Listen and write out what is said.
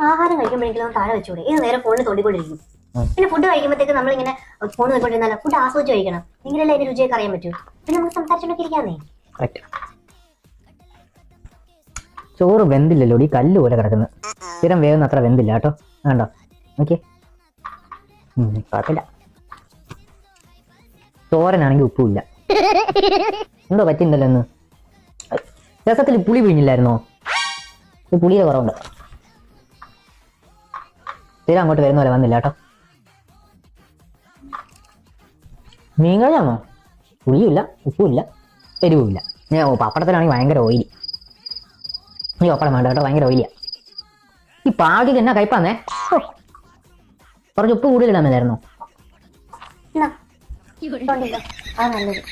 ആഹാരം കഴിക്കുമ്പോഴെങ്കിലും താഴെ വെച്ചൂടെ? ഏത് നേരം ഫോണിൽ തോണ്ടിക്കൊണ്ടിരിക്കും. പിന്നെ ഫുഡ് കഴിക്കുമ്പോഴത്തേക്ക് നമ്മളിങ്ങനെ ഫോൺ നോക്കിക്കൊണ്ടിരുന്നാലും ഫുഡ് ആസ്വദിച്ച് കഴിക്കണം. എങ്കിലല്ലേ അതിന്റെ രുചിയൊക്കെ അറിയാൻ പറ്റൂ. പിന്നെ നമുക്ക് സംസാരിച്ചോണ്ടൊക്കെ ഇരിക്കാന്നേ. ചോറ് വെന്തില്ലല്ലോ, ഈ കല്ല് പോലെ കിടക്കുന്നത്. സ്ഥിരം വേവുന്ന അത്ര വെന്തില്ല കേട്ടോ. വേണ്ടോ നോക്കിയേ, കുഴപ്പമില്ല. തോരനാണെങ്കിൽ ഉപ്പുമില്ല. എന്തോ പറ്റിണ്ടല്ലോ എന്ന്. രസത്തിൽ പുളി പിഴിഞ്ഞില്ലായിരുന്നോ? പുളിയുടെ കുറവുണ്ട്. സ്ഥിരം അങ്ങോട്ട് വരുന്ന പോലെ വന്നില്ല കേട്ടോ. മീൻകറിയാണോ? പുളിയുമില്ല, ഉപ്പുമില്ല, എരിവുമില്ല. പപ്പടത്തിലാണെങ്കിൽ ഭയങ്കര ഓയിലി. ഈ പപ്പടം വേണ്ട കേട്ടോ, ഭയങ്കര ഓയിലിയാ. ഈ പാകിക്ക് എന്നാ കയ്പാന്നേ. കുറച്ച് ഉപ്പ് കൂടുതലിടാൻ മേലായിരുന്നോ? നല്ലത്.